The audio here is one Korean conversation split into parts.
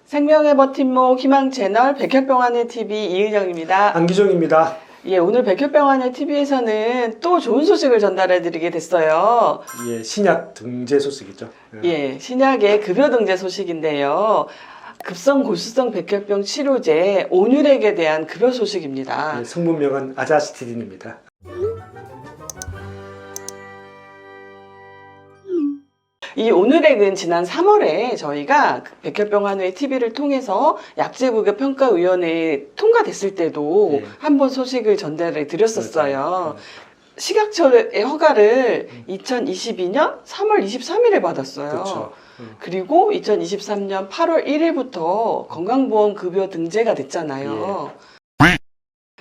생명의 버팀목 희망 채널 백혈병원의 TV 이은영입니다. 안기정입니다. 예, 오늘 백혈병원의 TV에서는 또 좋은 소식을 전달해드리게 됐어요. 예, 신약 등재 소식이죠. 예, 신약의 급여 등재 소식인데요. 급성 골수성 백혈병 치료제 온유렉에 대한 급여 소식입니다. 예, 성분명은 아자스티딘입니다. 이 온유렉은 지난 3월에 저희가 백혈병원의 TV를 통해서 약제급여평가위원회에 통과됐을 때도 네. 한번 소식을 전달해 드렸었어요. 식약처의 허가를 2022년 3월 23일에 받았어요. 그렇죠. 그리고 2023년 8월 1일부터 건강보험 급여 등재가 됐잖아요.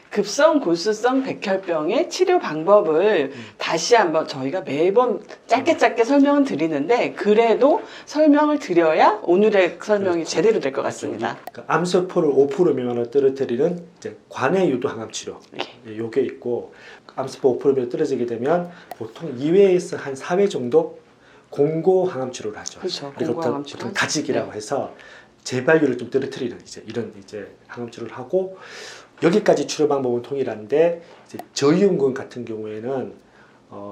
급성 골수성 백혈병의 치료 방법을 다시 한번 저희가 매번 짧게 설명은 드리는데 그래도 설명을 드려야 온유렉 설명이 그렇죠. 제대로 될 것 같습니다. 그러니까 암세포를 5% 미만으로 떨어뜨리는 이제 관해 유도 항암 치료. 예, 요게 있고 암세포 5% 미만 떨어지게 되면 보통 2회에서 한 4회 정도 공고 항암 치료를 하죠. 그렇죠. 그리고 공고 항암 치료. 보통 다직이라고 해서 재발률을 좀 떨어뜨리는 이런 항암 치료를 하고 여기까지 치료 방법은 동일한데 이제 저이온군 같은 경우에는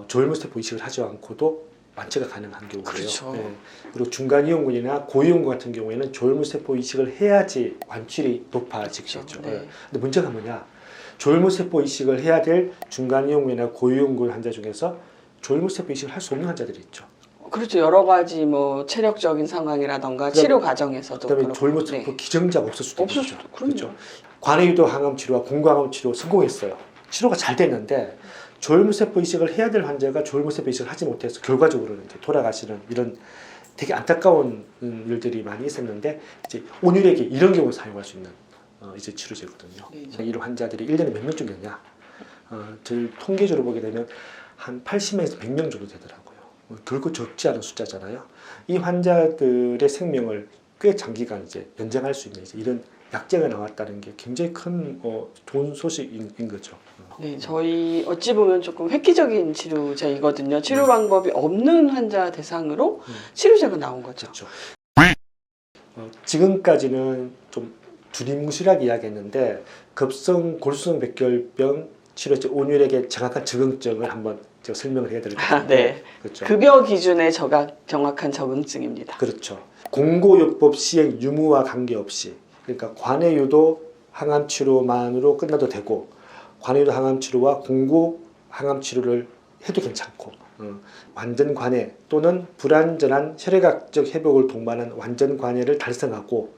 조혈무세포 이식을 하지 않고도 완치가 가능한 경우예요. 그렇죠. 네. 그리고 중간이온군이나 고이온군 같은 경우에는 조혈무세포 이식을 해야지 완치율이 높아지겠죠. 그렇죠. 네. 근데 문제가 뭐냐? 조혈무세포 이식을 해야 될 중간이온군이나 고이온군 환자 중에서 조혈무세포 이식을 할 수 없는 환자들이 있죠. 그렇죠. 여러 가지 뭐 체력적인 상황이라던가 치료 과정에서도 그다음에 그렇고. 조혈무세포 네. 기증자가 없을 수도 없을 있죠. 수도, 그럼요. 그렇죠. 관해유도 항암 치료와 공고항암 치료 성공했어요. 치료가 잘 됐는데 조혈무세포 이식을 해야 될 환자가 조혈무세포 이식을 하지 못해서 결과적으로는 이제 돌아가시는 이런 되게 안타까운 일들이 많이 있었는데 이제 온유렉이 이런 경우 사용할 수 있는 이제 치료제거든요. 네. 이런 환자들이 1년에 몇 명 정도 되냐? 저희 통계적으로 보게 되면 한 80명에서 100명 정도 되더라고요. 결코 적지 않은 숫자잖아요. 이 환자들의 생명을 꽤 장기간 이제 연장할 수 있는 이제 이런 약제가 나왔다는 게 굉장히 큰 좋은 소식인 거죠. 네, 저희 어찌 보면 조금 획기적인 치료제이거든요. 치료 방법이 없는 환자 대상으로 치료제가 나온 거죠. 그렇죠. 지금까지는 좀 두리뭉실하게 이야기했는데 급성 골수성 백혈병 치료제 온유렉의 정확한 적응증을 한번 제가 설명을 해드릴 텐데. 네. 그렇죠. 급여 기준의 정확한 적응증입니다. 그렇죠. 공고요법 시행 유무와 관계없이 그러니까 관해유도 항암 치료만으로 끝나도 되고 관해유도 항암 치료와 공고 항암 치료를 해도 괜찮고 완전 관해 또는 불완전한 혈액학적 회복을 동반한 완전 관해를 달성하고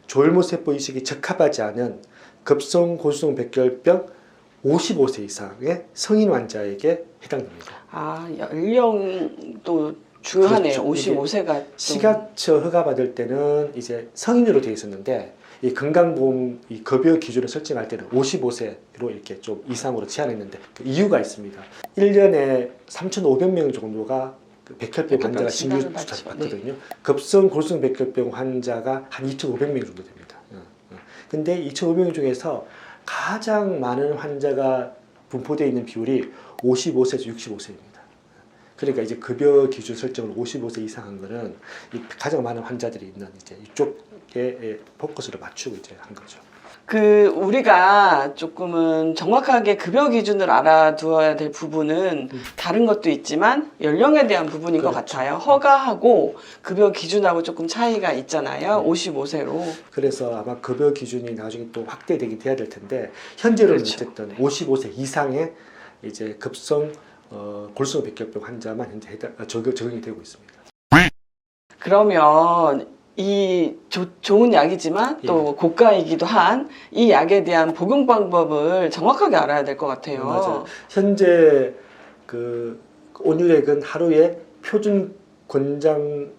조혈무세포 이식이 적합하지 않은 급성 골수성 백혈병 55세 이상의 성인 환자에게 해당됩니다. 아, 연령도 중요하네요. 그렇죠. 55세가 식약처 허가 받을 때는 이제 성인으로 되어 있었는데 이 건강보험 이 급여 기준을 설정할 때는 55세로 이렇게 좀 이상으로 제한했는데 그 이유가 있습니다. 1년에 3,500명 정도가 그 백혈병 환자가 진료 주사를 받거든요. 네. 급성 골수성 백혈병 환자가 한 2,500명 정도 됩니다. 근데 2,500명 중에서 가장 많은 환자가 분포되어 있는 비율이 55세에서 65세입니다. 그러니까 이제 급여 기준 설정을 55세 이상 한 거는 가장 많은 환자들이 있는 이제 이쪽에 포커스를 맞추고 이제 한 거죠. 우리가 조금은 정확하게 급여 기준을 알아두어야 될 부분은 다른 것도 있지만 연령에 대한 부분인 그렇죠. 것 같아요. 허가하고 급여 기준하고 조금 차이가 있잖아요. 55세로. 그래서 아마 급여 기준이 나중에 또 확대되긴 돼야 될 텐데 현재로는 그렇죠. 어쨌든 55세 이상의 이제 급성 골수성 백혈병 환자만 현재 적용이 되고 있습니다. 그러면 이 좋은 약이지만 또 고가이기도 한 이 약에 대한 복용 방법을 정확하게 알아야 될 것 같아요. 맞아요. 현재 그 온유렉은 하루에 표준 권장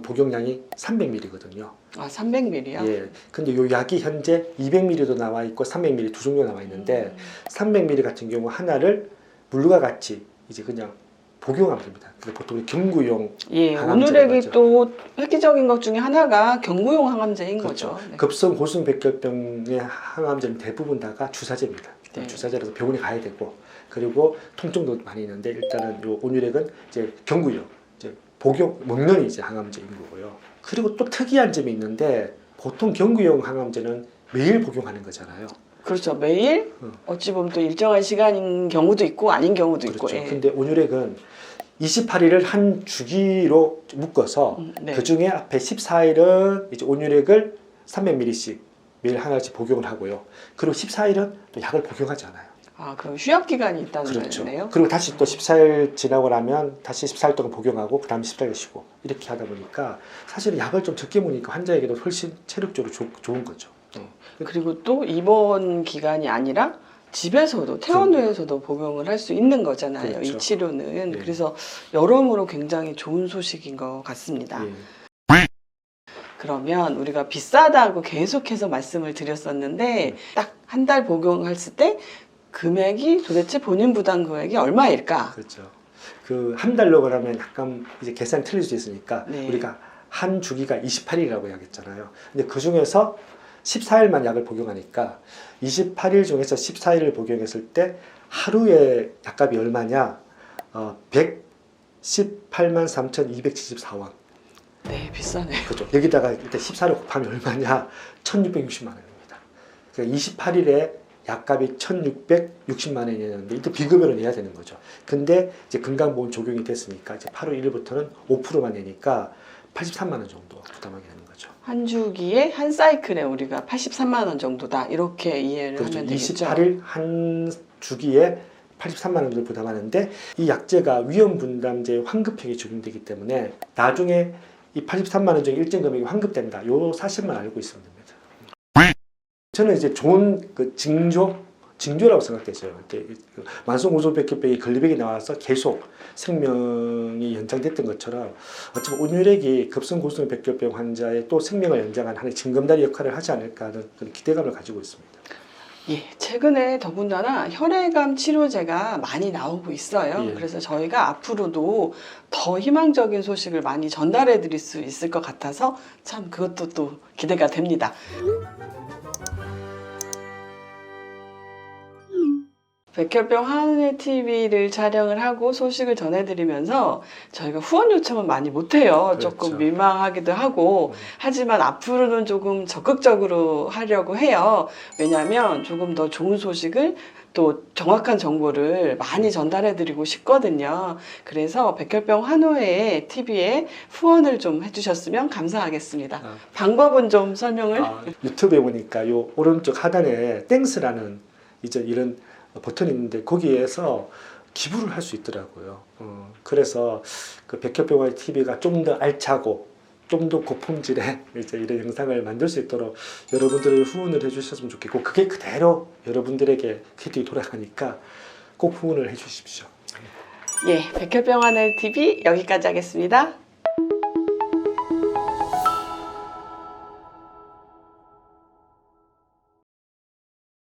복용량이 300ml거든요. 아, 300ml요? 예. 근데 요 약이 현재 200ml도 나와 있고 300ml 두 종류 나와 있는데 300ml 같은 경우 하나를 물과 같이 이제 그냥 복용하면 됩니다. 보통 경구용 예, 항암제라고 온유렉이 하죠. 또 획기적인 것 중에 하나가 경구용 항암제인 그렇죠. 거죠. 네. 급성 골수성 백혈병의 항암제는 대부분 다가 주사제입니다. 네. 주사제라서 병원에 가야 되고 그리고 통증도 많이 있는데 일단은 요 온유렉은 이제 경구용 이제 복용 먹는 이제 항암제인 거고요. 그리고 또 특이한 점이 있는데 보통 경구용 항암제는 매일 복용하는 거잖아요. 그렇죠. 매일 어찌 보면 또 일정한 시간인 경우도 있고 아닌 경우도 있고. 그렇죠. 예. 근데 온유렉은 28일을 한 주기로 묶어서 네. 그 중에 앞에 14일은 이제 온유렉을 300ml씩 매일 하나씩 복용을 하고요. 그리고 14일은 또 약을 복용하지 않아요. 아, 그럼 휴약 기간이 있다는 그렇죠. 거네요. 그리고 다시 또 14일 지나고 나면 다시 14일 동안 복용하고 그 다음 14일 쉬고 이렇게 하다 보니까 사실은 약을 좀 적게 먹으니까 환자에게도 훨씬 체력적으로 좋은 거죠. 그리고 또 입원 기간이 아니라 집에서도 퇴원 후에서도 복용을 할 수 있는 거잖아요. 그렇죠. 이 치료는. 네. 그래서 여러모로 굉장히 좋은 소식인 것 같습니다. 예. 그러면 우리가 비싸다고 계속해서 말씀을 드렸었는데 딱 한 달 복용했을 때 금액이 도대체 본인 부담 금액이 얼마일까? 그렇죠. 그 한 달로 그러면 약간 이제 계산이 틀릴 수 있으니까 네. 우리가 한 주기가 28일이라고 해야겠잖아요. 근데 그 중에서 14일만 약을 복용하니까 28일 중에서 14일을 복용했을 때 하루에 약값이 얼마냐? 118만 3,274원. 네, 비싸네요. 그죠. 여기다가 일단 14를 곱하면 얼마냐? 1,660만 원입니다. 그러니까 28일에 약값이 1,660만 원이었는데 이때 비급여로 내야 되는 거죠. 근데 이제 건강보험 적용이 됐으니까 이제 8월 1일부터는 5%만 내니까 83만 원 정도 부담하게 되는 거죠. 한 주기에 한 사이클에 우리가 83만 원 정도다. 이렇게 이해를 그렇죠. 하면 되겠죠. 28일 한 주기에 83만 원 정도 부담하는데 이 약제가 위험분담제 환급형이 적용되기 때문에 나중에 이 83만 원 중에 일정 금액이 환급된다. 요 사실만 알고 있으면 됩니다. 저는 이제 좋은 그 징조라고 생각했어요. 이렇게 만성고소백혈병이 걸리백이 나와서 계속 생명이 연장됐던 것처럼 어쩌면 온유렉이 급성고소백혈병 환자의 또 생명을 연장한 하나의 징검다리 역할을 하지 않을까 하는 그런 기대감을 가지고 있습니다. 예, 최근에 더군다나 혈액암 치료제가 많이 나오고 있어요. 예. 그래서 저희가 앞으로도 더 희망적인 소식을 많이 전달해 드릴 수 있을 것 같아서 참 그것도 또 기대가 됩니다. 백혈병 한해 TV를 촬영을 하고 소식을 전해드리면서 저희가 후원 요청은 많이 못해요. 그렇죠. 조금 민망하기도 하고 하지만 앞으로는 조금 적극적으로 하려고 해요. 왜냐하면 조금 더 좋은 소식을 또 정확한 정보를 많이 전달해드리고 싶거든요. 그래서 백혈병 한호회 TV에 후원을 좀 해주셨으면 감사하겠습니다. 방법은 좀 설명을. 유튜브에 보니까 요 오른쪽 하단에 땡스라는 이제 이런 버튼이 있는데 거기에서 기부를 할 수 있더라고요. 그래서 그 백혈병원 TV가 좀 더 알차고 좀 더 고품질의 이제 이런 영상을 만들 수 있도록 여러분들 후원을 해주셨으면 좋겠고 그게 그대로 여러분들에게 퀴즈가 돌아가니까 꼭 후원을 해주십시오. 예, 백혈병 한해 TV 여기까지 하겠습니다.